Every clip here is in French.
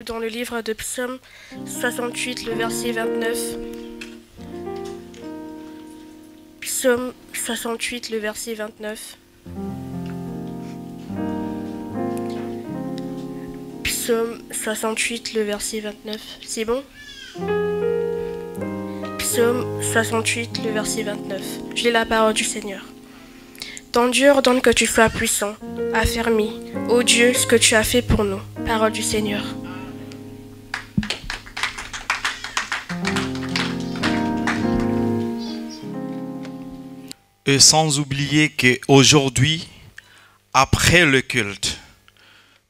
Dans le livre de Psaume 68, le verset 29. Psaume 68, le verset 29. Psaume 68, le verset 29. C'est bon? Psaume 68, le verset 29. Je lis la parole du Seigneur. Ton Dieu ordonne que tu sois puissant, affermi. Ô Dieu, ce que tu as fait pour nous. Parole du Seigneur. Et sans oublier qu'aujourd'hui, après le culte,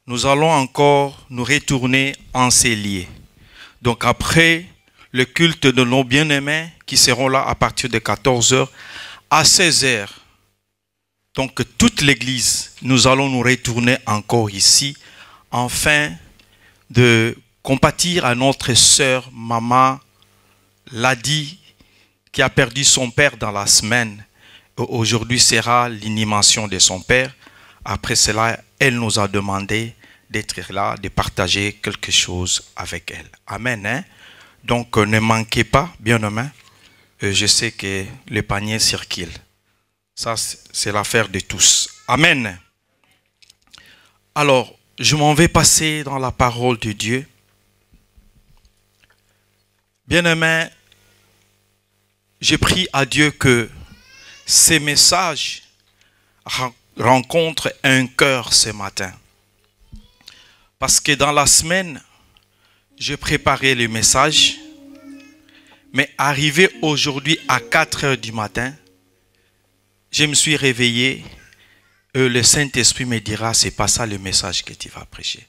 nous allons encore nous retourner en cellier. Donc après le culte de nos bien-aimés qui seront là à partir de 14h à 16h. Donc toute l'église, nous allons nous retourner encore ici afin de compatir à notre sœur Maman Ladi qui a perdu son père dans la semaine. Aujourd'hui sera l'inhumation de son père. Après cela, elle nous a demandé d'être là, de partager quelque chose avec elle. Amen. Hein? Donc ne manquez pas, bien-aimés. Je sais que le panier circule. Ça, c'est l'affaire de tous. Amen. Alors, je m'en vais passer dans la parole de Dieu. Bien-aimés, je prie à Dieu que ces messages rencontrent un cœur ce matin. Parce que dans la semaine, j'ai préparé le message, mais arrivé aujourd'hui à 4 heures du matin, je me suis réveillé et le Saint-Esprit me dira, c'est pas ça le message que tu vas prêcher.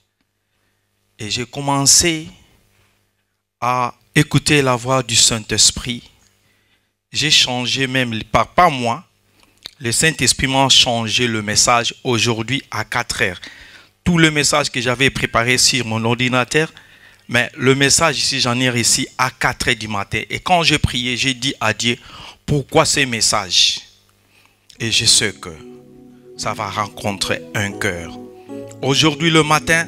Et j'ai commencé à écouter la voix du Saint-Esprit. J'ai changé même, pas moi, le Saint-Esprit m'a changé le message aujourd'hui à 4 heures. Tout le message que j'avais préparé sur mon ordinateur, mais le message ici, j'en ai réussi à 4 heures du matin. Et quand j'ai prié, j'ai dit à Dieu, pourquoi ces messages? Et je sais que ça va rencontrer un cœur. Aujourd'hui le matin,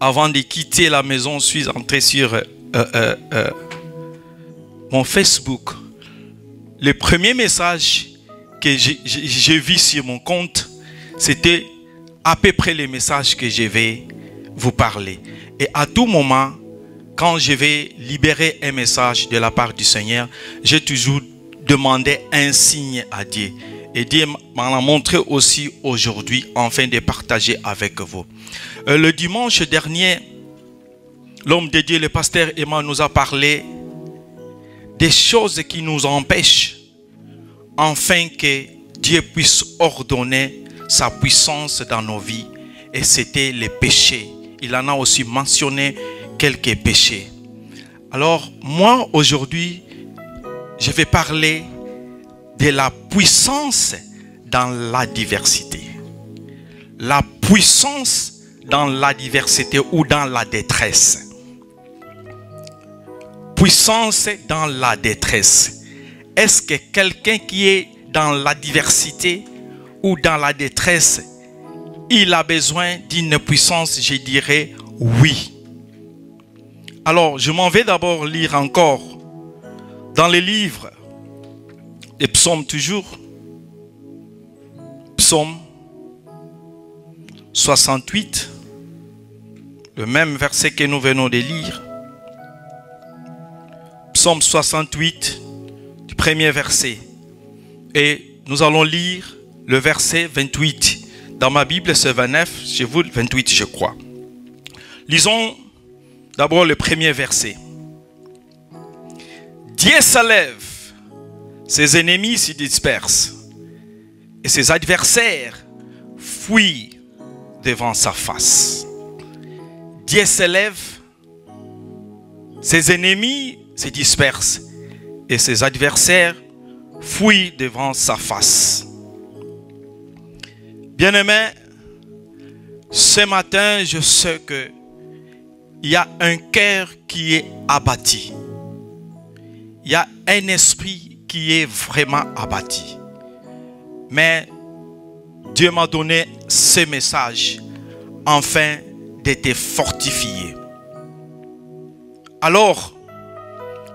avant de quitter la maison, je suis entré sur mon Facebook. Le premier message que j'ai vu sur mon compte, c'était à peu près les messages que je vais vous parler. Et à tout moment, quand je vais libérer un message de la part du Seigneur, j'ai toujours demandé un signe à Dieu. Et Dieu m'en a montré aussi aujourd'hui, afin de partager avec vous. Le dimanche dernier, l'homme de Dieu, le pasteur Emma, nous a parlé des choses qui nous empêchent, afin que Dieu puisse ordonner sa puissance dans nos vies. Et c'était les péchés. Il en a aussi mentionné quelques péchés. Alors, moi, aujourd'hui, je vais parler de la puissance dans la diversité. La puissance dans la diversité ou dans la détresse. Puissance dans la détresse. Est-ce que quelqu'un qui est dans la diversité ou dans la détresse, il a besoin d'une puissance? Je dirais oui. Alors, je m'en vais d'abord lire encore dans les livres des psaumes toujours. Psaume 68, le même verset que nous venons de lire. Psaume 68, du premier verset. Et nous allons lire le verset 28. Dans ma Bible, c'est 29, chez vous, 28, je crois. Lisons d'abord le premier verset. Dieu s'élève, ses ennemis s'y dispersent, et ses adversaires fuient devant sa face. Dieu s'élève, ses ennemis se dispersent, et ses adversaires fuient devant sa face. Bien-aimés, ce matin, je sais que il y a un cœur qui est abattu. Il y a un esprit qui est vraiment abattu. Mais Dieu m'a donné ce message afin de te fortifier. Alors,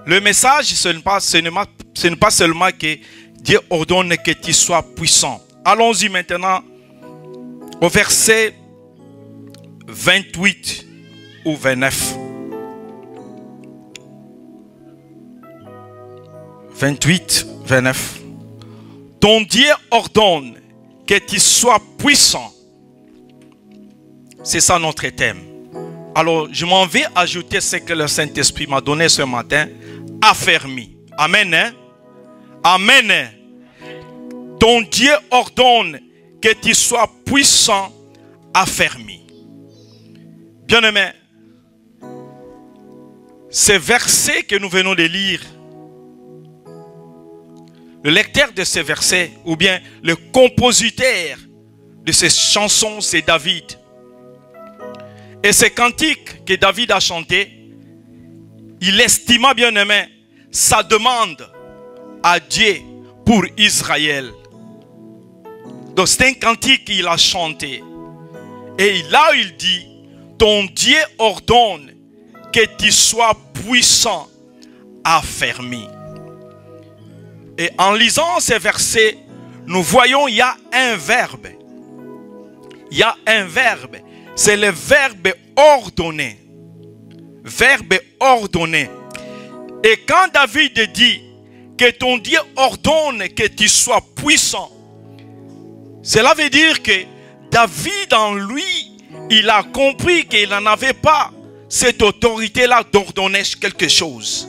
le message, ce n'est pas seulement que Dieu ordonne que tu sois puissant. Allons-y maintenant au verset 28 ou 29. 28, 29. Ton Dieu ordonne que tu sois puissant. C'est ça notre thème. Alors, je m'en vais ajouter ce que le Saint-Esprit m'a donné ce matin. Affermi. Amen. Hein? Amen. Hein? Ton Dieu ordonne que tu sois puissant, affermi. Bien-aimé, ce verset que nous venons de lire, le lecteur de ces versets, ou bien le compositeur de ces chansons, c'est David. Et ces cantiques que David a chantés, il estima, bien aimé, sa demande à Dieu pour Israël. Donc c'est un cantique qu'il a chanté. Et là il dit, ton Dieu ordonne que tu sois puissant, affermi. Et en lisant ces versets, nous voyons il y a un verbe. Il y a un verbe. C'est le verbe ordonner. Verbe ordonner. Et quand David dit que ton Dieu ordonne que tu sois puissant, cela veut dire que David en lui, il a compris qu'il n'en avait pas cette autorité-là d'ordonner quelque chose.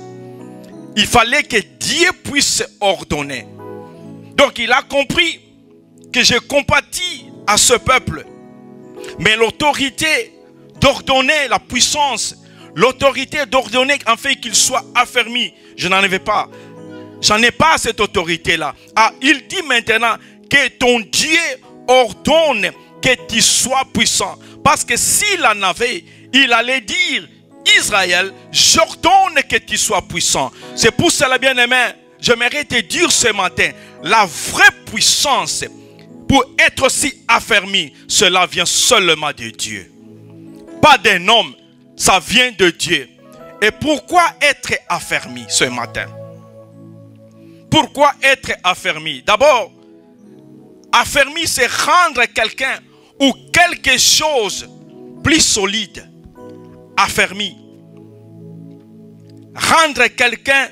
Il fallait que Dieu puisse ordonner. Donc il a compris que je compatis à ce peuple. Mais l'autorité d'ordonner la puissance, l'autorité d'ordonner en fait qu'il soit affermi, je n'en avais pas. J'en ai pas cette autorité-là. Ah, il dit maintenant que ton Dieu ordonne que tu sois puissant. Parce que s'il en avait, il allait dire, Israël, j'ordonne que tu sois puissant. C'est pour cela, bien-aimé, j'aimerais te dire ce matin, la vraie puissance, pour être aussi affermi, cela vient seulement de Dieu. Pas d'un homme, ça vient de Dieu. Et pourquoi être affermi ce matin? Pourquoi être affermi? D'abord, affermi, c'est rendre quelqu'un ou quelque chose plus solide. Affermi. Rendre quelqu'un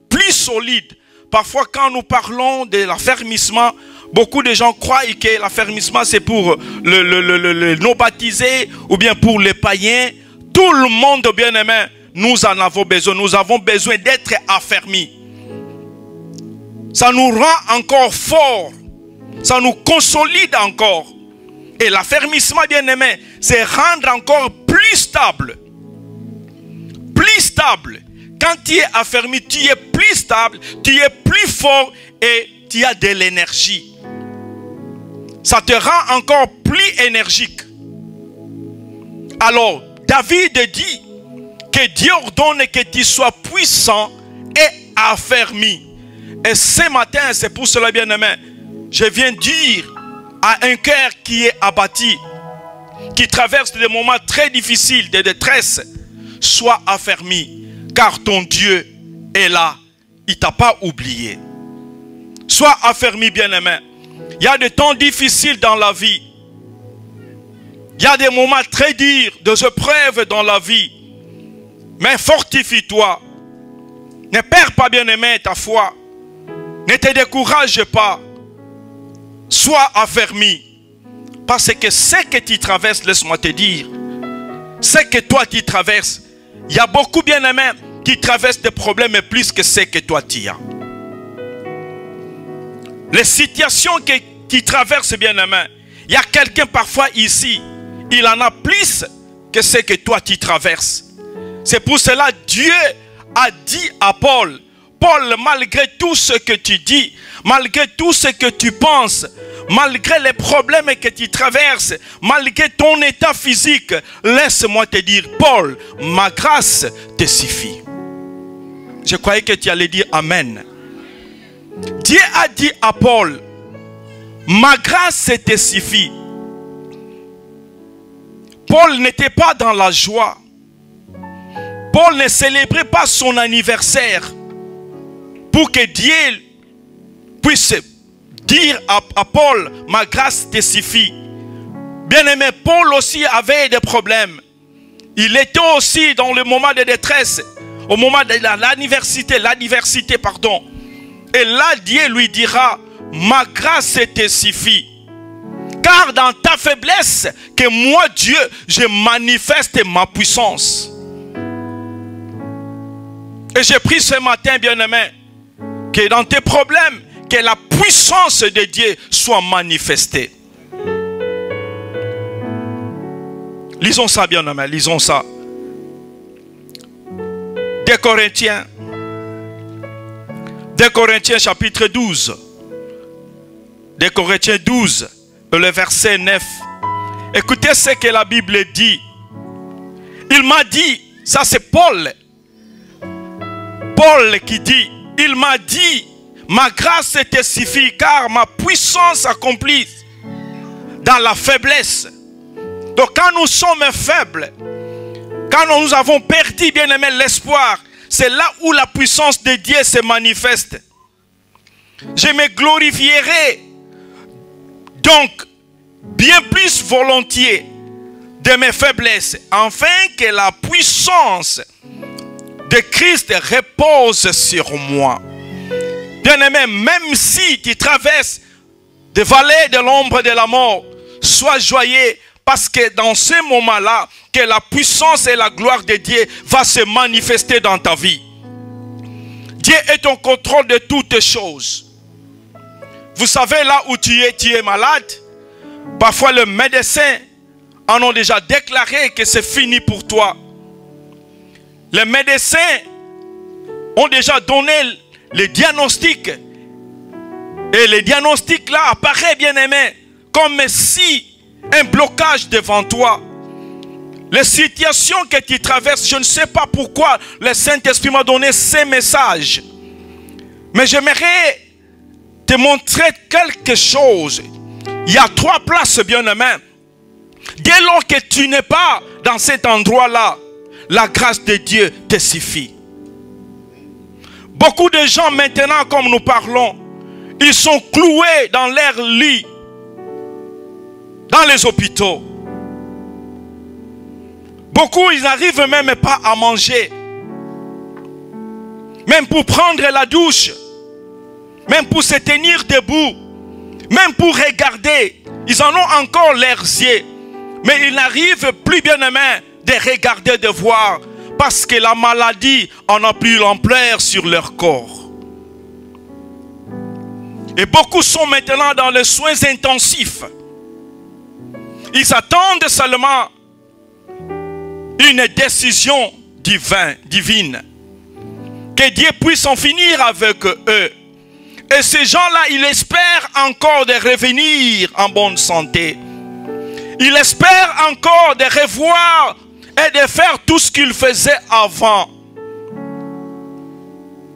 plus solide. Parfois, quand nous parlons de l'affermissement, beaucoup de gens croient que l'affermissement c'est pour le non-baptisé ou bien pour les païens. Tout le monde, bien aimé, nous en avons besoin. Nous avons besoin d'être affermis. Ça nous rend encore forts. Ça nous consolide encore. Et l'affermissement, bien aimé, c'est rendre encore plus stable. Plus stable. Quand tu es affermi, tu es plus stable, tu es plus fort et tu as de l'énergie. Ça te rend encore plus énergique. Alors, David dit que Dieu ordonne que tu sois puissant et affermi. Et ce matin, c'est pour cela, bien-aimé, je viens dire à un cœur qui est abattu, qui traverse des moments très difficiles de détresse, sois affermi, car ton Dieu est là. Il ne t'a pas oublié. Sois affermi, bien-aimé. Il y a des temps difficiles dans la vie. Il y a des moments très durs, des épreuves dans la vie. Mais fortifie-toi. Ne perds pas, bien-aimé, ta foi. Ne te décourage pas. Sois affermi. Parce que ce que tu traverses, laisse-moi te dire, ce que toi tu traverses, il y a beaucoup, bien-aimés, qui traversent des problèmes plus que ce que toi tu as. Les situations qui traversent, bien-aimé, il y a quelqu'un parfois ici, il en a plus que ce que toi tu traverses. C'est pour cela Dieu a dit à Paul, Paul, malgré tout ce que tu dis, malgré tout ce que tu penses, malgré les problèmes que tu traverses, malgré ton état physique, laisse-moi te dire, Paul, ma grâce te suffit. Je croyais que tu allais dire Amen. Dieu a dit à Paul, ma grâce te suffit. Paul n'était pas dans la joie. Paul ne célébrait pas son anniversaire pour que Dieu puisse dire à Paul, ma grâce te suffit. Bien-aimé, Paul aussi avait des problèmes. Il était aussi dans le moment de détresse, au moment de l'adversité, pardon. Et là, Dieu lui dira, ma grâce te suffit. Car dans ta faiblesse, que moi, Dieu, je manifeste ma puissance. Et j'ai pris ce matin, bien-aimé, que dans tes problèmes, que la puissance de Dieu soit manifestée. Lisons ça, bien-aimé, lisons ça. 2 Corinthiens chapitre 12. 2 Corinthiens 12, le verset 9. Écoutez ce que la Bible dit. Il m'a dit, ça c'est Paul. Paul qui dit, il m'a dit, ma grâce te suffit car ma puissance accomplit dans la faiblesse. Donc quand nous sommes faibles, quand nous avons perdu, bien aimé, l'espoir, c'est là où la puissance de Dieu se manifeste. Je me glorifierai donc bien plus volontiers de mes faiblesses, afin que la puissance de Christ repose sur moi. Bien-aimé, même si tu traverses des vallées de l'ombre de la mort, sois joyeux, parce que dans ce moment-là, que la puissance et la gloire de Dieu va se manifester dans ta vie. Dieu est en contrôle de toutes choses. Vous savez, là où tu es malade, parfois les médecins en ont déjà déclaré que c'est fini pour toi. Les médecins ont déjà donné les diagnostics. Et les diagnostics là apparaissent, bien aimé, comme si un blocage devant toi. Les situations que tu traverses, je ne sais pas pourquoi le Saint-Esprit m'a donné ces messages. Mais j'aimerais te montrer quelque chose. Il y a 3 places, bien aimé. Dès lors que tu n'es pas dans cet endroit-là, la grâce de Dieu te suffit. Beaucoup de gens maintenant, comme nous parlons, ils sont cloués dans leur lit, dans les hôpitaux. Beaucoup, ils n'arrivent même pas à manger. Même pour prendre la douche. Même pour se tenir debout. Même pour regarder. Ils en ont encore leurs yeux. Mais ils n'arrivent plus, bien aimé, de regarder, de voir. Parce que la maladie en a pris l'ampleur sur leur corps. Et beaucoup sont maintenant dans les soins intensifs. Ils attendent seulement une décision divine. Que Dieu puisse en finir avec eux. Et ces gens-là, ils espèrent encore de revenir en bonne santé. Ils espèrent encore de revoir et de faire tout ce qu'ils faisaient avant.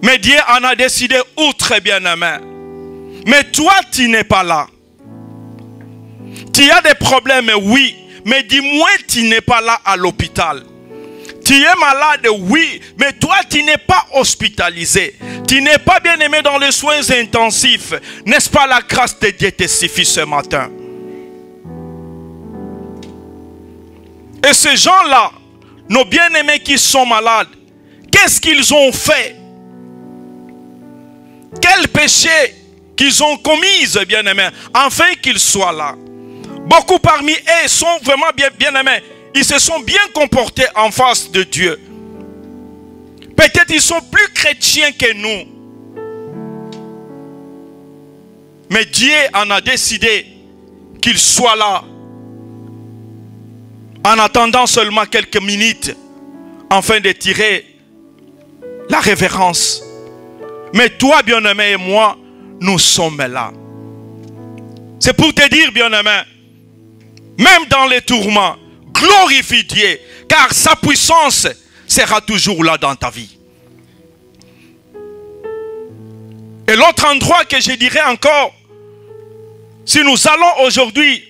Mais Dieu en a décidé outre, bien-aimé. Mais toi, tu n'es pas là. Tu as des problèmes, oui. Mais dis-moi, tu n'es pas là à l'hôpital. Tu es malade, oui. Mais toi, tu n'es pas hospitalisé. Tu n'es pas bien aimé dans les soins intensifs. N'est-ce pas la grâce de Dieu te suffit ce matin? Et ces gens-là, nos bien-aimés qui sont malades, qu'est-ce qu'ils ont fait? Quel péché qu'ils ont commis, bien-aimés, afin qu'ils soient là? Beaucoup parmi eux sont vraiment bien-aimés. Ils se sont bien comportés en face de Dieu. Peut-être ils sont plus chrétiens que nous. Mais Dieu en a décidé qu'ils soient là. En attendant seulement quelques minutes. Afin de tirer la révérence. Mais toi, bien-aimé, et moi, nous sommes là. C'est pour te dire, bien-aimé, même dans les tourments, glorifie Dieu, car sa puissance sera toujours là dans ta vie. Et l'autre endroit que je dirais encore, si nous allons aujourd'hui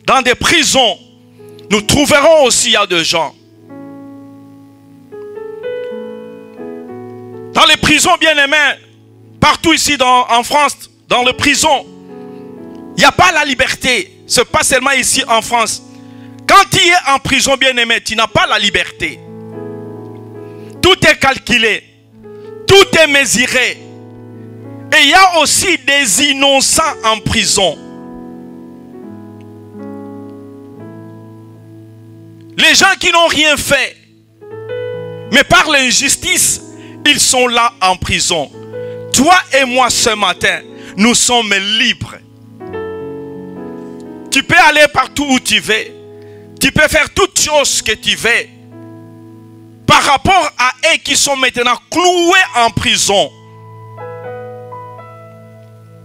dans des prisons, nous trouverons aussi, il y a des gens. Dans les prisons, bien-aimés, partout ici en France, dans les prisons, il n'y a pas la liberté. Ce n'est pas seulement ici en France. Quand tu es en prison, bien-aimé, tu n'as pas la liberté. Tout est calculé. Tout est mesuré. Et il y a aussi des innocents en prison. Les gens qui n'ont rien fait, mais par l'injustice, ils sont là en prison. Toi et moi ce matin, nous sommes libres. Tu peux aller partout où tu veux. Tu peux faire toutes choses que tu veux. Par rapport à eux qui sont maintenant cloués en prison.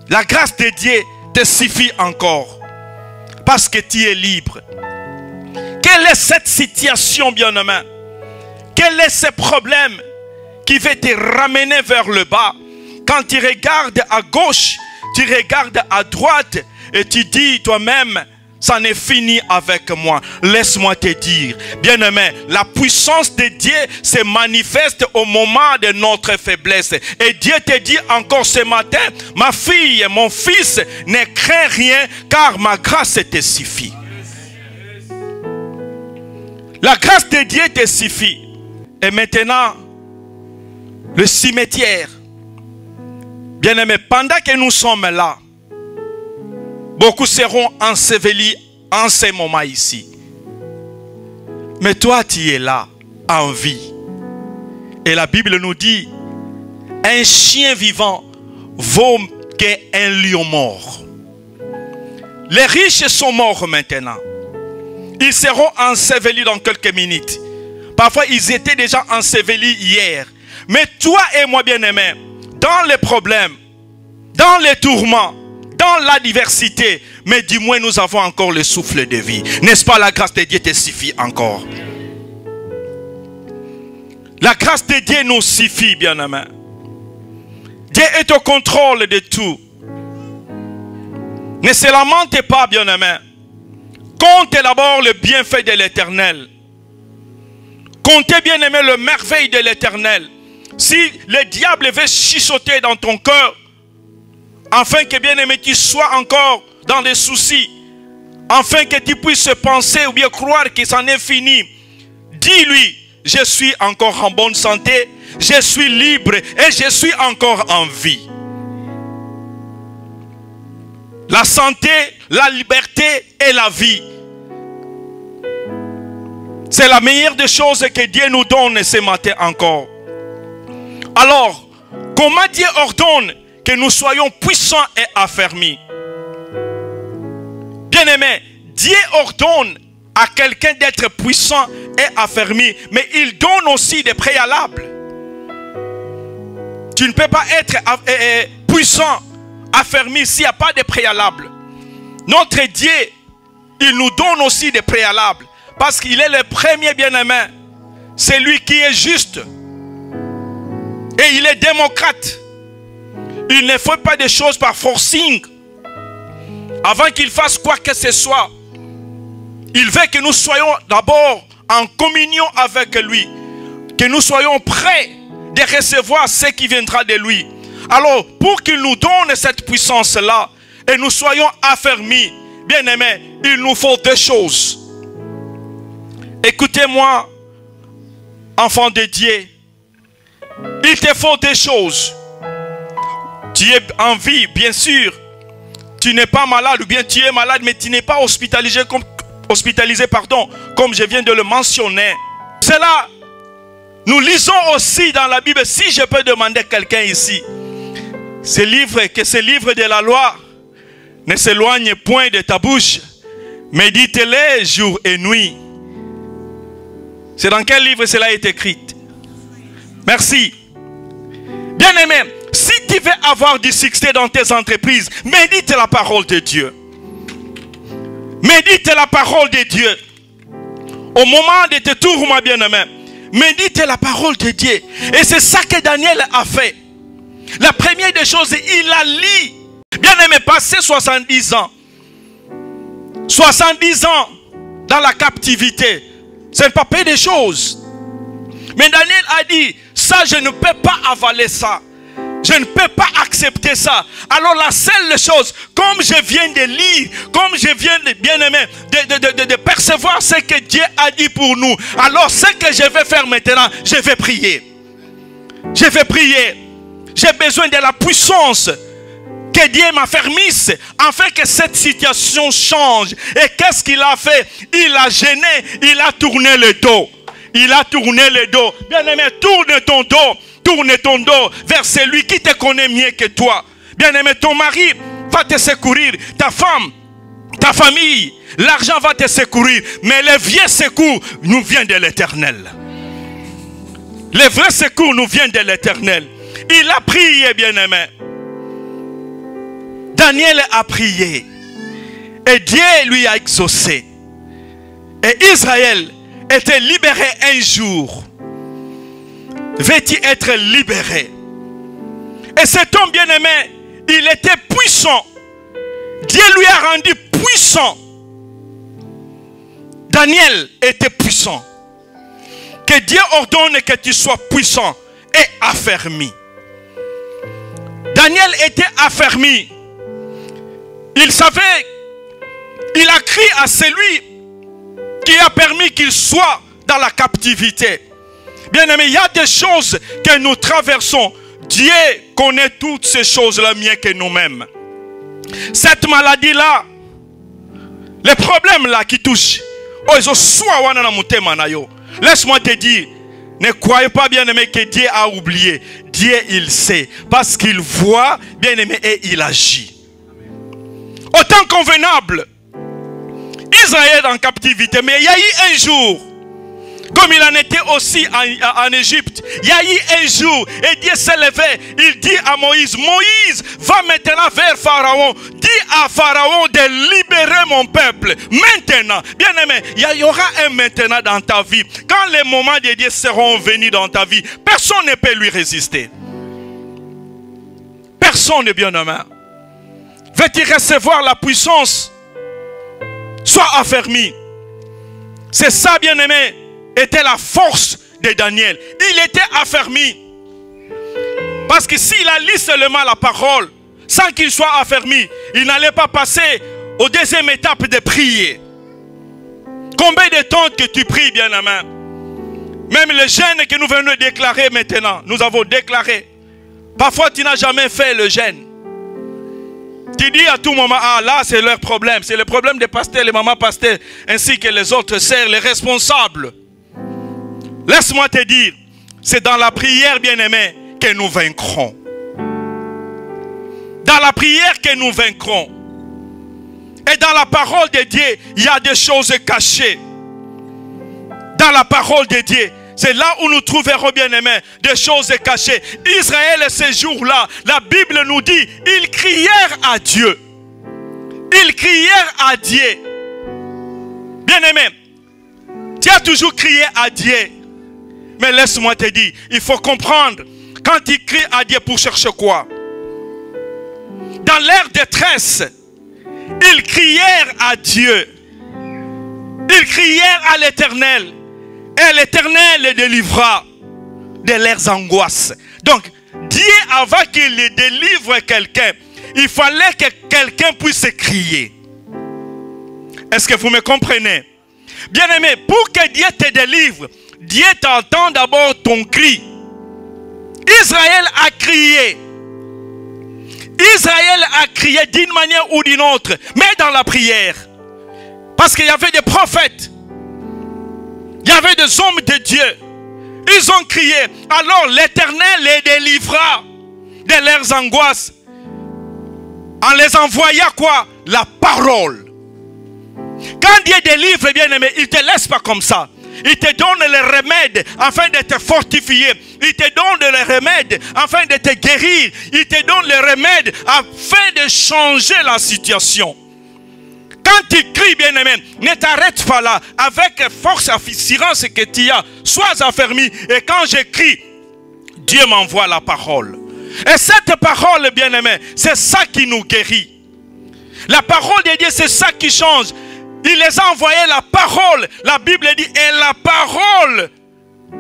La grâce de Dieu te suffit encore. Parce que tu es libre. Quelle est cette situation, bien-aimé? Quel est ce problème qui veut te ramener vers le bas? Quand tu regardes à gauche, tu regardes à droite et tu dis toi-même, ça n'est fini avec moi. Laisse-moi te dire, bien-aimé, la puissance de Dieu se manifeste au moment de notre faiblesse. Et Dieu te dit encore ce matin, ma fille, mon fils, ne crains rien car ma grâce te suffit. La grâce de Dieu te suffit. Et maintenant, le cimetière. Bien-aimé, pendant que nous sommes là, beaucoup seront ensevelis en ce moment ici. Mais toi, tu es là, en vie. Et la Bible nous dit, un chien vivant vaut qu'un lion mort. Les riches sont morts maintenant. Ils seront ensevelis dans quelques minutes. Parfois, ils étaient déjà ensevelis hier. Mais toi et moi, bien-aimés, dans les problèmes, dans les tourments, dans la diversité, mais du moins nous avons encore le souffle de vie. N'est-ce pas, la grâce de Dieu te suffit encore? La grâce de Dieu nous suffit, bien-aimés. Dieu est au contrôle de tout. Ne se lamentez pas, bien-aimés. Comptez d'abord le bienfait de l'Éternel. Comptez, bien-aimé, le merveille de l'Éternel. Si le diable veut chuchoter dans ton cœur, afin que, bien-aimé, tu sois encore dans des soucis, afin que tu puisses penser ou bien croire que ça n'est fini, dis-lui, je suis encore en bonne santé, je suis libre et je suis encore en vie. La santé, la liberté et la vie. C'est la meilleure des choses que Dieu nous donne ce matin encore. Alors, comment Dieu ordonne que nous soyons puissants et affermis? Bien-aimé, Dieu ordonne à quelqu'un d'être puissant et affermi, mais il donne aussi des préalables. Tu ne peux pas être puissant, affermi s'il n'y a pas de préalables. Notre Dieu, il nous donne aussi des préalables. Parce qu'il est le premier bien-aimé. C'est lui qui est juste. Et il est démocrate. Il ne fait pas des choses par forcing. Avant qu'il fasse quoi que ce soit. Il veut que nous soyons d'abord en communion avec lui. Que nous soyons prêts de recevoir ce qui viendra de lui. Alors, pour qu'il nous donne cette puissance-là, et nous soyons affermis, bien-aimés, il nous faut deux choses. Écoutez-moi, enfant de Dieu. Il te faut des choses. Tu es en vie, bien sûr. Tu n'es pas malade ou bien tu es malade, mais tu n'es pas hospitalisé comme je viens de le mentionner. Cela, nous lisons aussi dans la Bible, si je peux demander à quelqu'un ici, ce livre de la loi ne s'éloigne point de ta bouche, médite-le jour et nuit. C'est dans quel livre cela est écrit? Merci. Bien-aimé, si tu veux avoir du succès dans tes entreprises, médite la parole de Dieu. Médite la parole de Dieu. Au moment de tes tourments, bien-aimé, médite la parole de Dieu. Et c'est ça que Daniel a fait. La première des choses, il a lu. Bien-aimé, passé 70 ans. 70 ans dans la captivité. Ce n'est pas peu de choses. Mais Daniel a dit, ça je ne peux pas avaler ça. Je ne peux pas accepter ça. Alors la seule chose, comme je viens de lire, comme je viens de, bien aimé, de percevoir ce que Dieu a dit pour nous. Alors ce que je vais faire maintenant, je vais prier. Je vais prier. J'ai besoin de la puissance que Dieu m'affermisse afin que cette situation change. Et qu'est-ce qu'il a fait? Il a gêné, il a tourné le dos. Il a tourné le dos. Bien aimé, tourne ton dos. Tourne ton dos vers celui qui te connaît mieux que toi. Bien aimé, ton mari va te secourir. Ta femme, ta famille, l'argent va te secourir. Mais le vieux secours nous vient de l'Éternel. Le vrai secours nous vient de l'Éternel. Il a prié, bien aimé. Daniel a prié. Et Dieu lui a exaucé. Et Israël était libéré un jour. Va-t-il être libéré? Et cet homme bien-aimé, il était puissant. Dieu lui a rendu puissant. Daniel était puissant. Que Dieu ordonne que tu sois puissant et affermi. Daniel était affermi. Il savait, il a crié à celui qui a permis qu'il soit dans la captivité. Bien aimé, il y a des choses que nous traversons. Dieu connaît toutes ces choses-là mieux que nous-mêmes. Cette maladie-là, les problèmes-là qui touchent, laisse-moi te dire, ne croyez pas, bien aimé, que Dieu a oublié. Dieu, il sait, parce qu'il voit, bien aimé, et il agit. Autant convenable, Israël en captivité, mais il y a eu un jour, comme il en était aussi en Égypte, il y a eu un jour, et Dieu s'est levé, il dit à Moïse, Moïse, va maintenant vers Pharaon, dis à Pharaon de libérer mon peuple. Maintenant, bien aimé, il y aura un maintenant dans ta vie. Quand les moments de Dieu seront venus dans ta vie, personne ne peut lui résister. Personne n'est bien aimé. Veux-tu recevoir la puissance? Sois affermi. C'est ça, bien aimé, était la force de Daniel. Il était affermi. Parce que s'il a lu seulement la parole, sans qu'il soit affermi, il n'allait pas passer aux deuxième étape de prier. Combien de temps que tu pries, bien aimé? Même le jeûne que nous venons de déclarer maintenant, nous avons déclaré. Parfois, tu n'as jamais fait le jeûne. Tu dis à tout moment, ah là c'est leur problème. C'est le problème des pasteurs, les mamans pasteurs, ainsi que les autres sœurs, les responsables. Laisse-moi te dire, c'est dans la prière, bien-aimé, que nous vaincrons. Dans la prière que nous vaincrons. Et dans la parole de Dieu, il y a des choses cachées. Dans la parole de Dieu, c'est là où nous trouverons, bien-aimés, des choses cachées. Israël, ce jour-là, la Bible nous dit, ils crièrent à Dieu. Ils crièrent à Dieu. Bien-aimé, tu as toujours crié à Dieu. Mais laisse-moi te dire, il faut comprendre, quand ils crient à Dieu pour chercher quoi? Dans leur détresse, ils crièrent à Dieu. Ils crièrent à l'Éternel. Et l'Éternel les délivra de leurs angoisses. Donc, Dieu, avant qu'il délivre quelqu'un, il fallait que quelqu'un puisse crier. Est-ce que vous me comprenez? Bien-aimé, pour que Dieu te délivre, Dieu t'entend d'abord ton cri. Israël a crié. Israël a crié d'une manière ou d'une autre, mais dans la prière. Parce qu'il y avait des prophètes. Il y avait des hommes de Dieu. Ils ont crié. Alors l'Éternel les délivra de leurs angoisses. En les envoyant quoi? La parole. Quand Dieu délivre, bien aimé, il ne te laisse pas comme ça. Il te donne les remèdes afin de te fortifier. Il te donne les remèdes afin de te guérir. Il te donne les remèdes afin de changer la situation. Quand tu cries, bien-aimé, ne t'arrête pas là. Avec force et assurance que tu as, sois affermi. Et quand je crie, Dieu m'envoie la parole. Et cette parole, bien-aimé, c'est ça qui nous guérit. La parole de Dieu, c'est ça qui change. Il les a envoyés la parole. La Bible dit, et la parole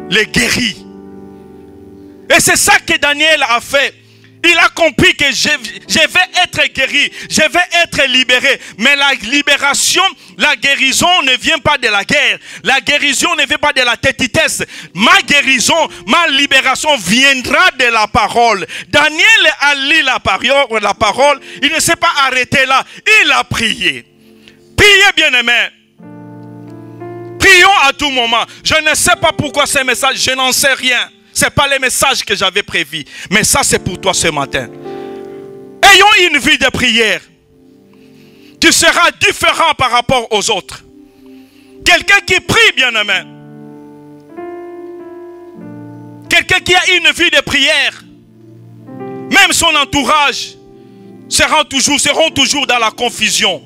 les guérit. Et c'est ça que Daniel a fait. Il a compris que je vais être guéri, je vais être libéré. Mais la libération, la guérison ne vient pas de la guerre. La guérison ne vient pas de la tétitesse. Ma guérison, ma libération viendra de la parole. Daniel a lu la parole, il ne s'est pas arrêté là. Il a prié. Priez, bien-aimés. Prions à tout moment. Je ne sais pas pourquoi ces messages, je n'en sais rien. Ce n'est pas les messages que j'avais prévus. Mais ça, c'est pour toi ce matin. Ayons une vie de prière. Tu seras différent par rapport aux autres. Quelqu'un qui prie, bien-aimé. Quelqu'un qui a une vie de prière. Même son entourage seront toujours dans la confusion.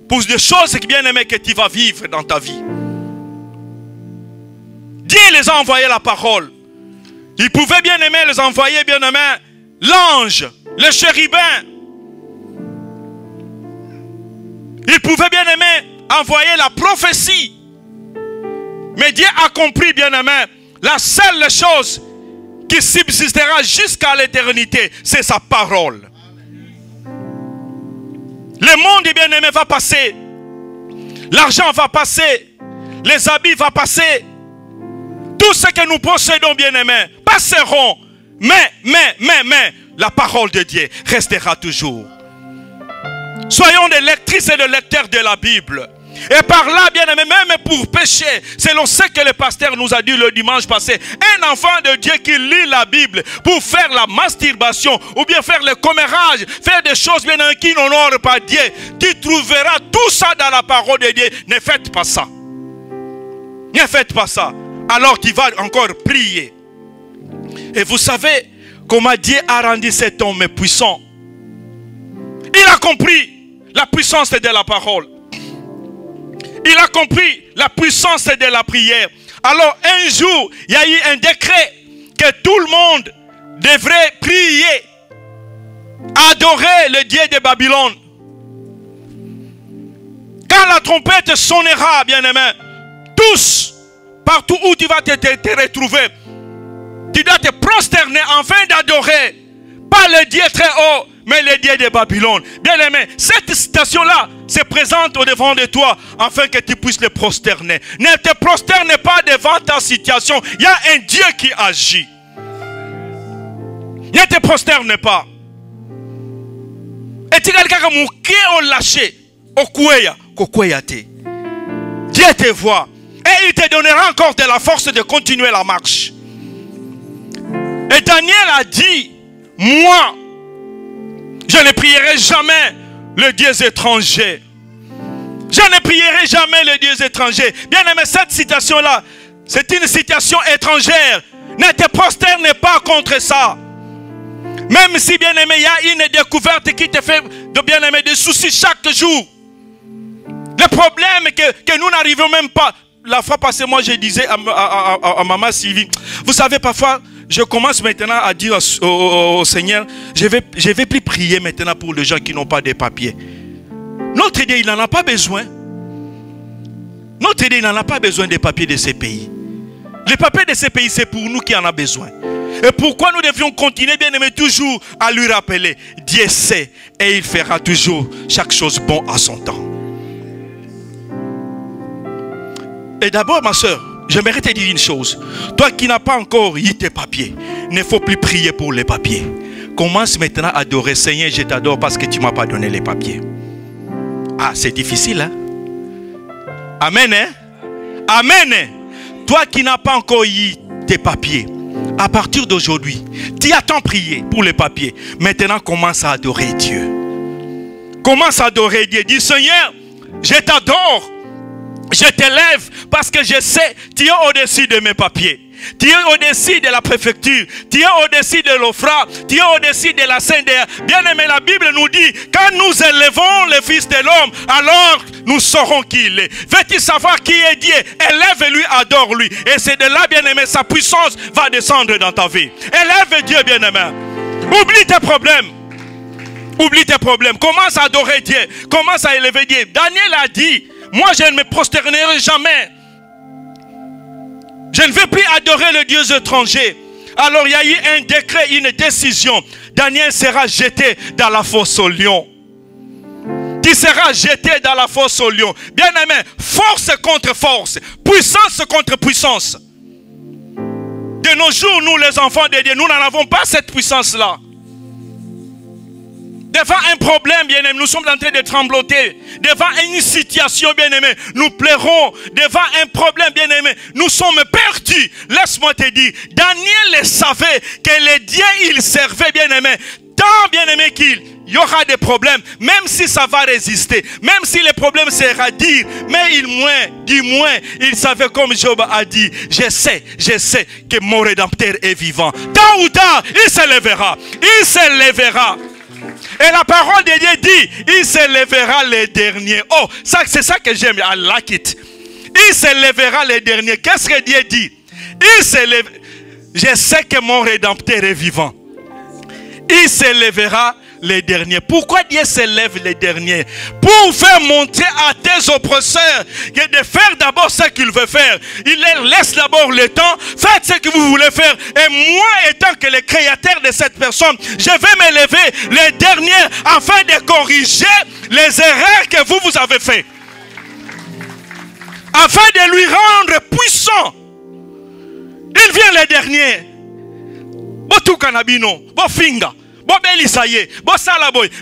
Pour des choses, bien-aimé, que tu vas vivre dans ta vie. Dieu les a envoyé la parole. Il pouvait bien aimer les envoyer, bien aimé, l'ange, le chérubin. Il pouvait bien aimer envoyer la prophétie. Mais Dieu a compris, bien aimé, la seule chose qui subsistera jusqu'à l'éternité, c'est sa parole. Le monde, bien aimé, va passer. L'argent va passer. Les habits vont passer. Tout ce que nous possédons, bien-aimés, passeront. Mais, la parole de Dieu restera toujours. Soyons des lectrices et des lecteurs de la Bible. Et par là, bien-aimés, même pour pécher, selon ce que le pasteur nous a dit le dimanche passé, un enfant de Dieu qui lit la Bible pour faire la masturbation ou bien faire le commérage, faire des choses bien qui n'honorent pas Dieu, tu trouveras tout ça dans la parole de Dieu. Ne faites pas ça. Ne faites pas ça. Alors tu vas encore prier. Et vous savez comment Dieu a rendu cet homme puissant. Il a compris la puissance de la parole. Il a compris la puissance de la prière. Alors un jour, il y a eu un décret que tout le monde devrait prier, adorer le Dieu de Babylone. Quand la trompette sonnera, bien-aimé, tous, partout où tu vas te retrouver, tu dois te prosterner afin d'adorer, pas le Dieu très haut, mais le Dieu de Babylone. Bien-aimé, cette citation-là se présente au devant de toi afin que tu puisses le prosterner. Ne te prosterne pas devant ta situation. Il y a un Dieu qui agit. Ne te prosterne pas. Et tu quelqu'un qui a lâché au kouya te. Dieu te voit. Et il te donnera encore de la force de continuer la marche. Et Daniel a dit, moi, je ne prierai jamais le Dieu étranger. Je ne prierai jamais le Dieu étranger. Bien aimé, cette citation-là, c'est une citation étrangère. Ne te prosterne pas contre ça. Même si, bien aimé, il y a une découverte qui te fait, de bien aimé, des soucis chaque jour. Le problème est que nous n'arrivons même pas. La fois passée, moi, je disais à maman Sylvie, vous savez, parfois, je commence maintenant à dire au Seigneur, je vais plus prier maintenant pour les gens qui n'ont pas de papiers. Notre Dieu, il n'en a pas besoin. Notre Dieu, il n'en a pas besoin des papiers de ces pays. Les papiers de ces pays, c'est pour nous qui en a besoin. Et pourquoi nous devions continuer, bien aimé, toujours à lui rappeler, Dieu sait et il fera toujours chaque chose bon à son temps. Et d'abord, ma soeur, j'aimerais te dire une chose. Toi qui n'as pas encore eu tes papiers, il ne faut plus prier pour les papiers. Commence maintenant à adorer. Seigneur, je t'adore parce que tu ne m'as pas donné les papiers. Ah, c'est difficile, hein? Amen, hein? Amen, hein? Toi qui n'as pas encore eu tes papiers, à partir d'aujourd'hui, tu as tant prié pour les papiers. Maintenant, commence à adorer Dieu. Commence à adorer Dieu. Dis, Seigneur, je t'adore. Je t'élève parce que je sais, tu es au-dessus de mes papiers. Tu es au-dessus de la préfecture. Tu es au-dessus de l'OFRA. Tu es au-dessus de la CNDA. Bien aimé, la Bible nous dit, quand nous élevons le Fils de l'homme, alors nous saurons qui il est. Veux-tu savoir qui est Dieu? Élève-lui, adore-lui. Et c'est de là, bien aimé, sa puissance va descendre dans ta vie. Élève Dieu, bien aimé. Oublie tes problèmes. Oublie tes problèmes. Commence à adorer Dieu. Commence à élever Dieu. Daniel a dit, moi je ne me prosternerai jamais. Je ne vais plus adorer le Dieu étranger. Alors il y a eu un décret, une décision. Daniel sera jeté dans la fosse au lion. Tu seras jeté dans la fosse au lion. Bien aimé, force contre force. Puissance contre puissance. De nos jours, nous les enfants de Dieu, nous n'en avons pas cette puissance-là. Devant un problème, bien-aimé, nous sommes en train de trembloter. Devant une situation, bien-aimé, nous pleurons. Devant un problème, bien-aimé, nous sommes perdus. Laisse-moi te dire, Daniel savait que les dieux, il servait, bien-aimé, tant bien-aimé qu'il y aura des problèmes, même si ça va résister, même si les problèmes sera dire, mais du moins, il savait comme Job a dit, je sais que mon Rédempteur est vivant. Tard ou tard, il se lèvera. Il se lèvera. Et la parole de Dieu dit, il se lèvera les derniers. Oh, c'est ça que j'aime, I like it. Il se lèvera les derniers. Qu'est-ce que Dieu dit? Il se lève. Je sais que mon Rédempteur est vivant. Il se lèvera les derniers. Pourquoi Dieu se lève les derniers? Pour faire montrer à tes oppresseurs que de faire d'abord ce qu'il veut faire. Il leur laisse d'abord le temps. Faites ce que vous voulez faire. Et moi, étant que le créateur de cette personne, je vais me lever les derniers afin de corriger les erreurs que vous avez faites. Afin de lui rendre puissant. Il vient les derniers. Botu kanabino, bofinga.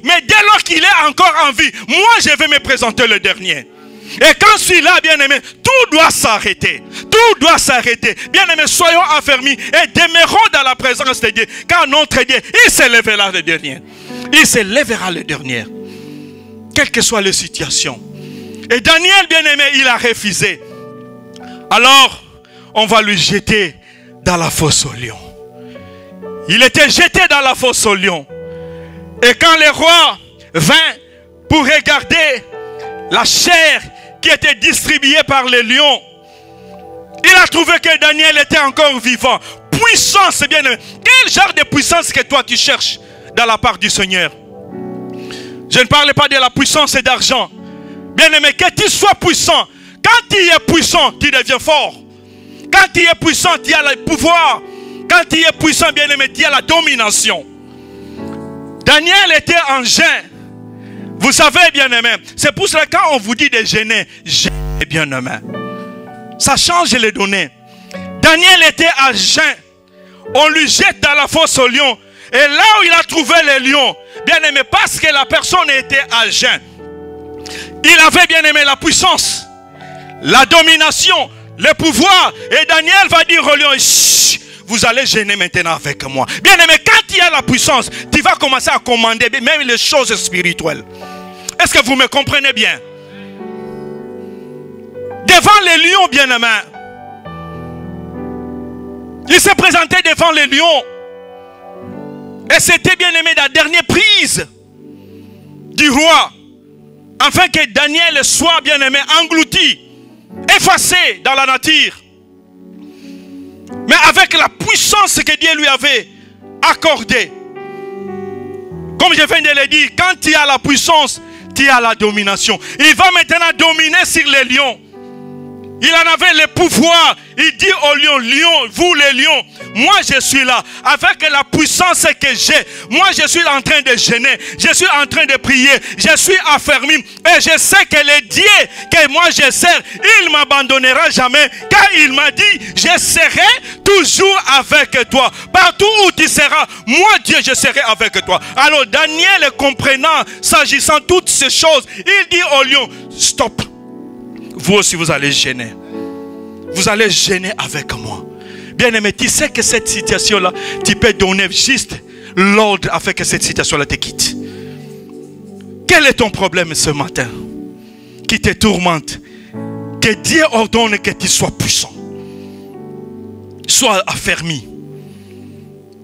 Mais dès lors qu'il est encore en vie, moi je vais me présenter le dernier. Et quand je suis là, bien aimé, tout doit s'arrêter. Tout doit s'arrêter. Bien aimé, soyons affermis et demeurons dans la présence de Dieu. Car notre Dieu, il se lèvera le dernier. Il se lèvera le dernier. Quelle que soit la situation. Et Daniel, bien aimé, il a refusé. Alors, on va lui jeter dans la fosse au lion. Il était jeté dans la fosse au lion. Et quand le roi vint pour regarder la chair qui était distribuée par les lions, il a trouvé que Daniel était encore vivant. Puissance, bien aimé. Quel genre de puissance que toi tu cherches dans la part du Seigneur? Je ne parle pas de la puissance d'argent. Bien aimé, que tu sois puissant. Quand tu es puissant, tu deviens fort. Quand tu es puissant, tu as le pouvoir. Quand tu es puissant, bien aimé, tu as la domination. Daniel était en jeûne. Vous savez, bien aimé, c'est pour cela que quand on vous dit de jeûner, jeûnez, bien aimé. Ça change les données. Daniel était en jeûne. On lui jette dans la fosse au lion. Et là où il a trouvé les lions, bien aimé, parce que la personne était en jeûne, il avait, bien aimé, la puissance, la domination, le pouvoir. Et Daniel va dire au lion, chut, vous allez gêner maintenant avec moi. Bien aimé, quand il y a la puissance, tu vas commencer à commander même les choses spirituelles. Est-ce que vous me comprenez bien? Devant les lions, bien aimé, il s'est présenté devant les lions. Et c'était, bien aimé, la dernière prise du roi. Afin que Daniel soit, bien aimé, englouti, effacé dans la nature. Mais avec la puissance que Dieu lui avait accordée. Comme je viens de le dire, quand tu as la puissance, tu as la domination. Il va maintenant dominer sur les lions. Il en avait le pouvoir. Il dit aux lions, lions, vous les lions, moi je suis là. Avec la puissance que j'ai, moi je suis en train de gêner. Je suis en train de prier. Je suis affermi. Et je sais que le Dieu que moi je sers, il ne m'abandonnera jamais. Car il m'a dit, je serai toujours avec toi. Partout où tu seras, moi Dieu, je serai avec toi. Alors Daniel, comprenant, s'agissant de toutes ces choses, il dit aux lions, stop. Vous aussi, vous allez gêner. Vous allez gêner avec moi. Bien aimé, tu sais que cette situation-là, tu peux donner juste l'ordre afin que cette situation-là te quitte. Quel est ton problème ce matin qui te tourmente? Que Dieu ordonne que tu sois puissant. Sois affermi.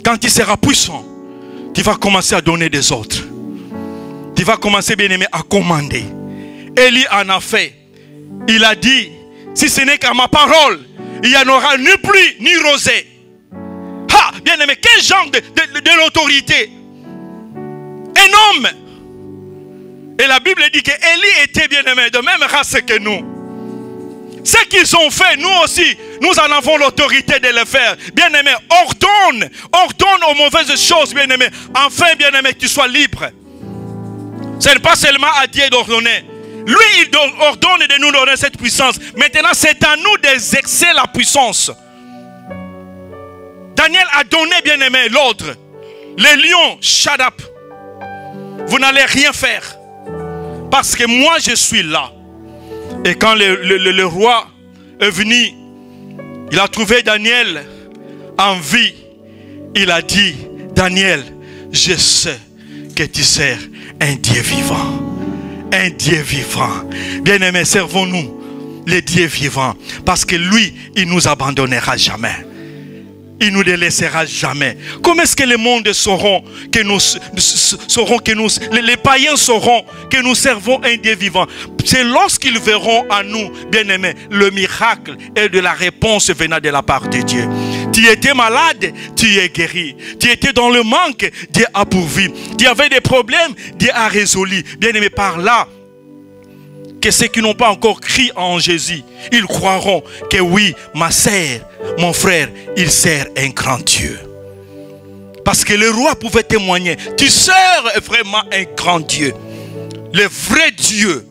Quand tu seras puissant, tu vas commencer à donner des ordres. Tu vas commencer, bien aimé, à commander. Élie en a fait. Il a dit, si ce n'est qu'à ma parole, il n'y en aura ni pluie ni rosée. Ah, bien aimé, quel genre de l'autorité? Un homme Et la Bible dit que Élie était bien-aimé, de même race que nous. Ce qu'ils ont fait, nous aussi, nous en avons l'autorité de le faire. Bien-aimé, ordonne aux mauvaises choses, bien-aimé. Enfin, bien-aimé, que tu sois libre. Ce n'est pas seulement à Dieu d'ordonner. Lui, il ordonne de nous donner cette puissance. Maintenant, c'est à nous d'exercer la puissance. Daniel a donné, bien-aimé, l'ordre. Les lions, shut up. Vous n'allez rien faire. Parce que moi, je suis là. Et quand le roi est venu, il a trouvé Daniel en vie. Il a dit, Daniel, je sais que tu sers un Dieu vivant. Un Dieu vivant. Bien-aimés, servons-nous le Dieu vivant. Parce que lui, il ne nous abandonnera jamais. Il ne nous délaissera jamais. Comment est-ce que le monde sauront que les païens sauront que nous servons un Dieu vivant? C'est lorsqu'ils verront en nous, bien-aimés, le miracle et de la réponse venant de la part de Dieu. Tu étais malade, tu es guéri. Tu étais dans le manque, Dieu a pourvu. Tu avais des problèmes, Dieu a résolu. Bien-aimés, par là, que ceux qui n'ont pas encore crié en Jésus, ils croiront que oui, ma sœur, mon frère, il sert un grand Dieu. Parce que le roi pouvait témoigner, tu sers vraiment un grand Dieu. Le vrai Dieu.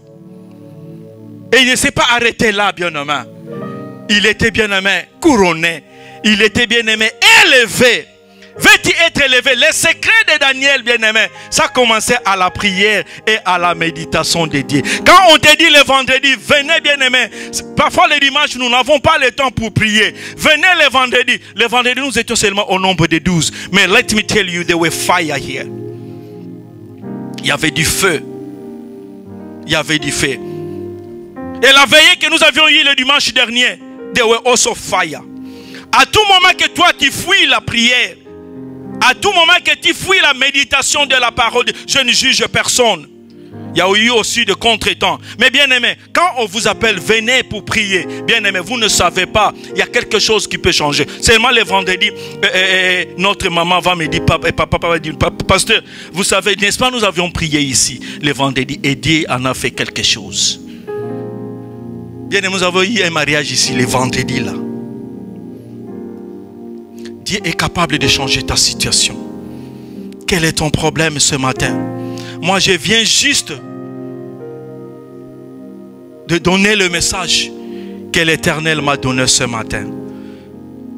Et il ne s'est pas arrêté là, bien-aimé. Il était bien-aimé, couronné. Il était bien-aimé, élevé. Veux-tu être élevé? Les secrets de Daniel, bien-aimé, ça commençait à la prière et à la méditation de Dieu. Quand on te dit le vendredi, venez bien-aimé. Parfois le dimanche, nous n'avons pas le temps pour prier. Venez le vendredi. Le vendredi, nous étions seulement au nombre de 12. Mais let me tell you, there was fire here. Il y avait du feu. Il y avait du feu. Et la veillée que nous avions eue le dimanche dernier, there was also fire. À tout moment que toi tu fuis la prière, à tout moment que tu fuis la méditation de la parole, je ne juge personne. Il y a eu aussi de contretemps. Mais bien aimé, quand on vous appelle, venez pour prier. Bien aimé, vous ne savez pas, il y a quelque chose qui peut changer. Seulement le vendredi, notre maman va me dire, papa va dire, pasteur, vous savez, n'est-ce pas, nous avions prié ici le vendredi et Dieu en a fait quelque chose. Bien aimé, nous avons eu un mariage ici le vendredi là. Dieu est capable de changer ta situation. Quel est ton problème ce matin? Moi, je viens juste de donner le message que l'Éternel m'a donné ce matin.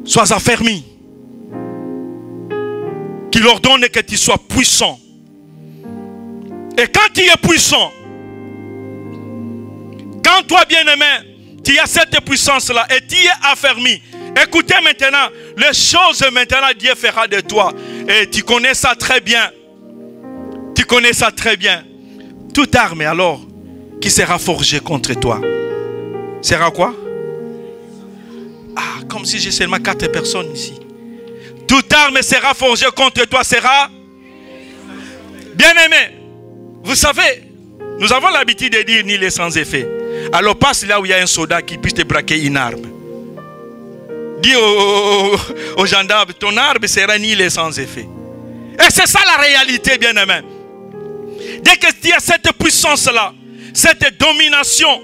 Sois affermi. Qu'il ordonne que tu sois puissant. Et quand tu es puissant, quand toi, bien-aimé, tu as cette puissance-là et tu es affermi, écoutez maintenant, les choses maintenant Dieu fera de toi. Et tu connais ça très bien. Tu connais ça très bien. Toute arme alors qui sera forgée contre toi sera quoi? Ah, comme si j'ai seulement 4 personnes ici. Toute arme sera forgée contre toi sera bien-aimé. Vous savez, nous avons l'habitude de dire ni les sans effet. Alors passe là où il y a un soldat qui puisse te braquer une arme. Dis aux gendarmes, ton arme sera nihilée sans effet. Et c'est ça la réalité, bien-aimé. Dès que tu as cette puissance-là, cette domination,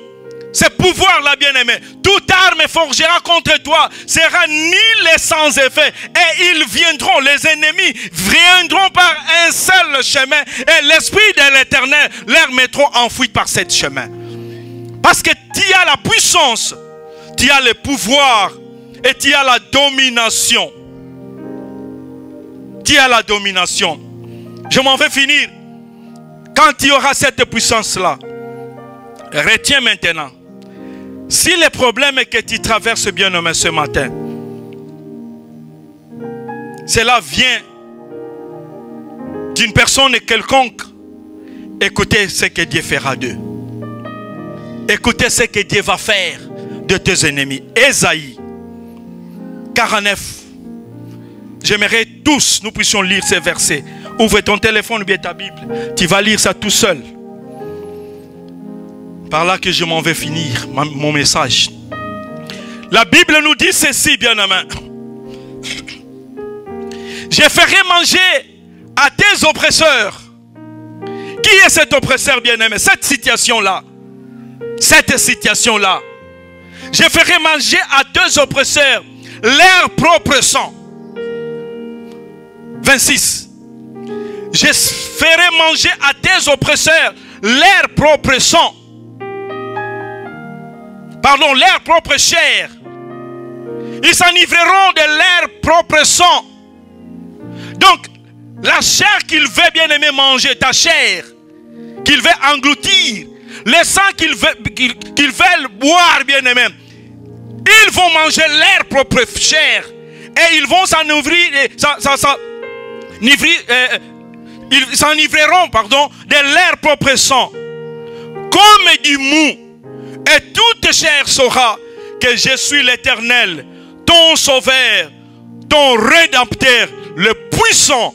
ce pouvoir-là, bien-aimé, toute arme forgera contre toi sera nihilée sans effet. Et ils viendront, les ennemis viendront par un seul chemin. Et l'Esprit de l'Éternel leur mettra en fuite par ce chemin. Parce que tu as la puissance, tu as le pouvoir. Et tu as la domination. Tu as la domination. Je m'en vais finir. Quand tu auras cette puissance-là, retiens maintenant. Si le problème est que tu traverses bien-aimé ce matin, cela vient d'une personne quelconque, écoutez ce que Dieu fera d'eux. Écoutez ce que Dieu va faire de tes ennemis. Ésaïe 49. J'aimerais tous nous puissions lire ces versets. Ouvre ton téléphone ou bien ta Bible. Tu vas lire ça tout seul. Par là que je m'en vais finir mon message. La Bible nous dit ceci, bien-aimé. Je ferai manger à tes oppresseurs Qui est cet oppresseur bien-aimé? Cette situation-là. Cette situation-là. Je ferai manger à deux oppresseurs leur propre sang. 26. Je ferai manger à des oppresseurs leur propre sang. Pardon, leur propre chair. Ils s'enivreront de leur propre sang. Donc, la chair qu'il veut bien aimer manger, ta chair, qu'il veut engloutir, le sang qu'ils veulent boire bien aimé, ils vont manger leur propre chair. Et ils vont ils s'enivreront, pardon, de leur propre sang. Comme du mou. Et toute chair saura que je suis l'Éternel, ton sauveur, ton rédempteur, le puissant.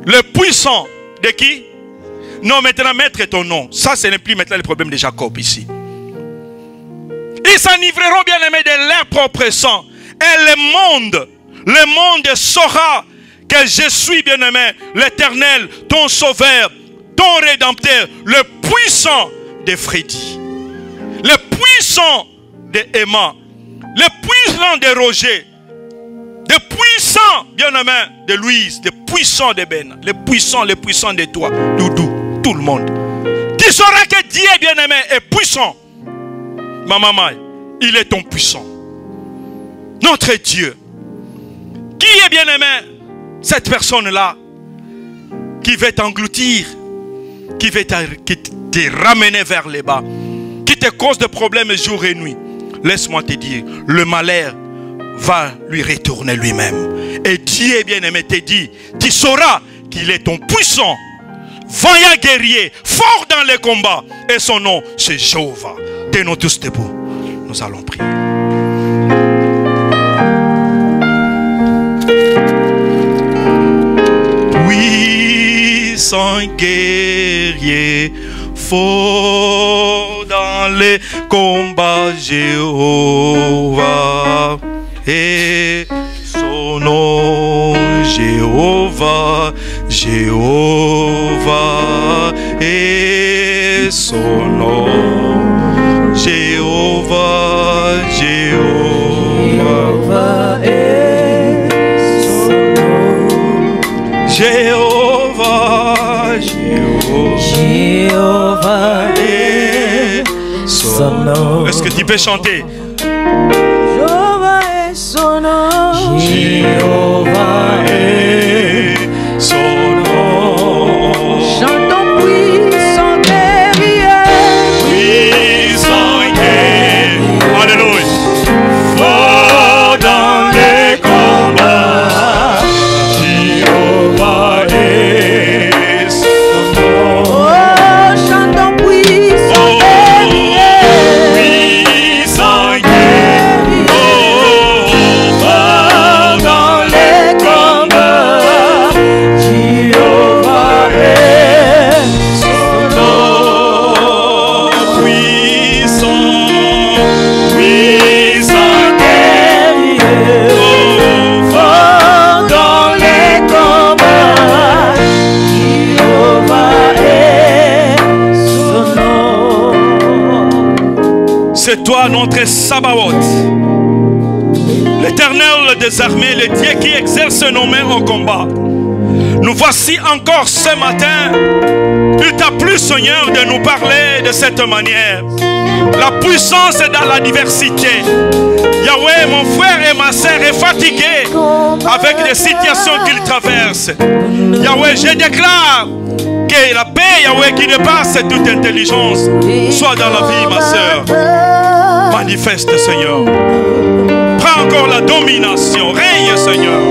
Le puissant de qui? Non, maintenant, mettre ton nom. Ça, ce n'est plus maintenant le problème de Jacob ici. Ils s'enivreront bien aimés de leur propre sang. Et le monde saura que je suis bien aimé, l'Éternel, ton sauveur, ton rédempteur, le puissant de Freddy, le puissant de Emma, le puissant de Roger, le puissant bien aimé de Louise, le puissant de Ben, le puissant de toi, Doudou, tout le monde. Tu sauras que Dieu bien aimé est puissant. Ma maman, il est ton puissant. Notre Dieu. Qui est bien aimé? Cette personne-là qui veut t'engloutir, qui veut te ramener vers les bas, qui te cause des problèmes jour et nuit. Laisse-moi te dire, le malheur va lui retourner lui-même. Et Dieu bien-aimé te dit, tu sauras qu'il est ton puissant, vaillant guerrier, fort dans les combats. Et son nom, c'est Jéhovah. Tenons tous debout. Nous allons prier. Puissant guerrier, fort dans les combats, Jéhovah. Et son nom, Jéhovah, Jéhovah. Et son nom, Jéhovah, Jéhovah. Et son nom, Jéhovah, Jéhovah. Et son nom. Est-ce que tu peux chanter? Son nom, Jéhovah est son nom. Chantons puissant guerrier, puissant guerrier. Alléluia. Fort dans les combats, Jéhovah est son nom. Oh, chantons puissant guerrier, puissant guerrier. C'est toi notre Sabaoth, l'Éternel des armées, le Dieu qui exerce nos mains au combat. Nous voici encore ce matin. Il t'a plu, Seigneur, de nous parler de cette manière. La puissance est dans la diversité. Yahweh, mon frère et ma sœur est fatigué avec les situations qu'il traverse. Yahweh, je déclare que la paix, Yahweh, qui dépasse toute intelligence, soit dans la vie, ma sœur. Manifeste, Seigneur. Prends encore la domination. Règne, Seigneur.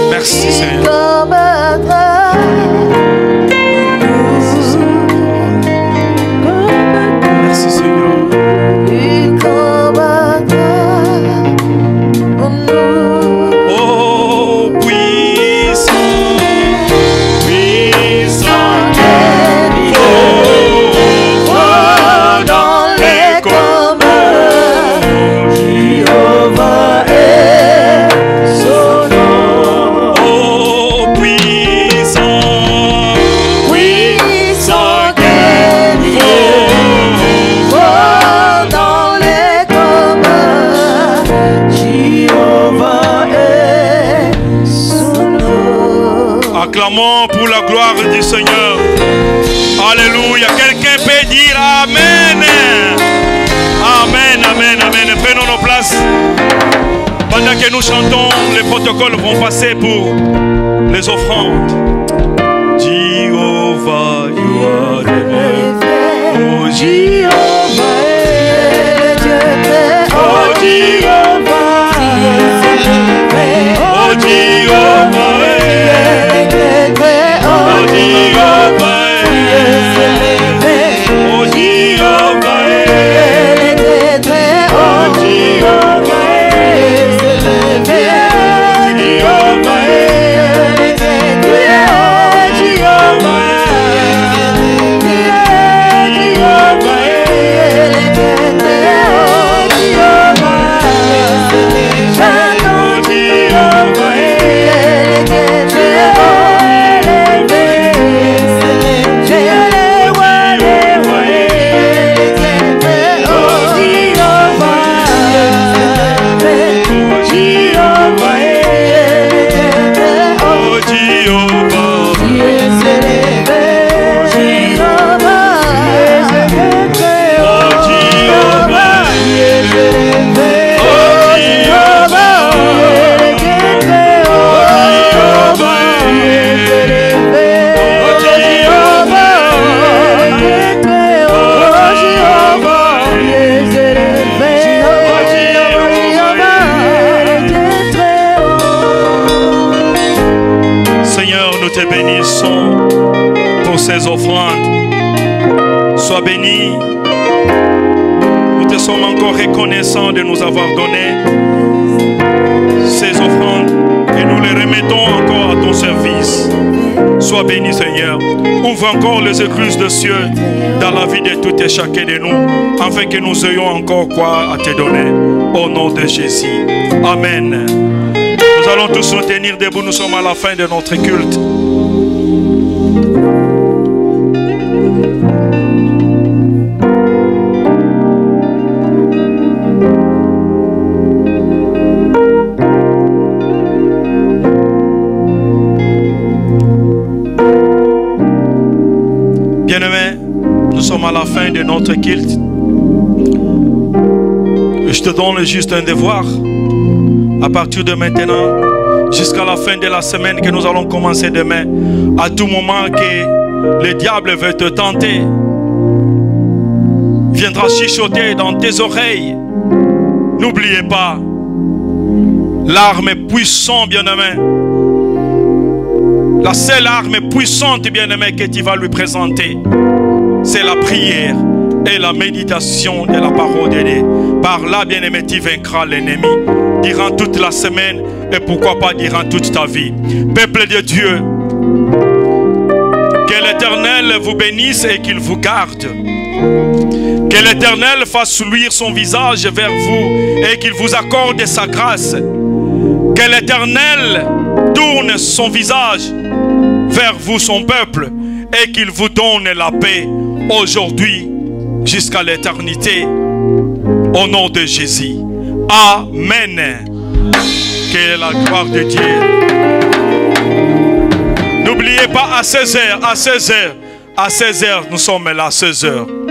Merci, Seigneur. Merci, Seigneur. Oh, puissant, puissant, fort dans les combats, Jéhovah est son nom. Oh, Acclamons pour la gloire du Seigneur. Alléluia. Quelqu'un peut dire Amen. Amen, amen, amen. Prenons nos places. Pendant que nous chantons, les protocoles vont passer pour les offrandes. Jehovah, you are the Lord. Oh Jehovah, oh Jehovah, oh Jehovah, oh Jehovah. Ces offrandes, sois béni. Nous te sommes encore reconnaissants de nous avoir donné ces offrandes et nous les remettons encore à ton service. Sois béni, Seigneur. Ouvre encore les écluses de cieux dans la vie de tout et chacun de nous, afin que nous ayons encore quoi à te donner. Au nom de Jésus. Amen. Nous allons tous nous tenir debout. Nous sommes à la fin de notre culte. Bien-aimé, nous sommes à la fin de notre culte. Je te donne juste un devoir. À partir de maintenant, jusqu'à la fin de la semaine que nous allons commencer demain, à tout moment que le diable veut te tenter, viendra chuchoter dans tes oreilles. N'oubliez pas, l'arme puissante, bien-aimé, la seule arme puissante, bien-aimé, que tu vas lui présenter, c'est la prière et la méditation de la parole de Dieu. Par là, bien-aimé, tu vaincras l'ennemi durant toute la semaine et pourquoi pas durant toute ta vie. Peuple de Dieu, que l'Éternel vous bénisse et qu'il vous garde. Que l'Éternel fasse luire son visage vers vous et qu'il vous accorde sa grâce. Que l'Éternel tourne son visage vers vous, son peuple, et qu'il vous donne la paix aujourd'hui jusqu'à l'éternité. Au nom de Jésus. Amen. Que la gloire de Dieu. N'oubliez pas à 16h, à 16h, nous sommes là à 16h.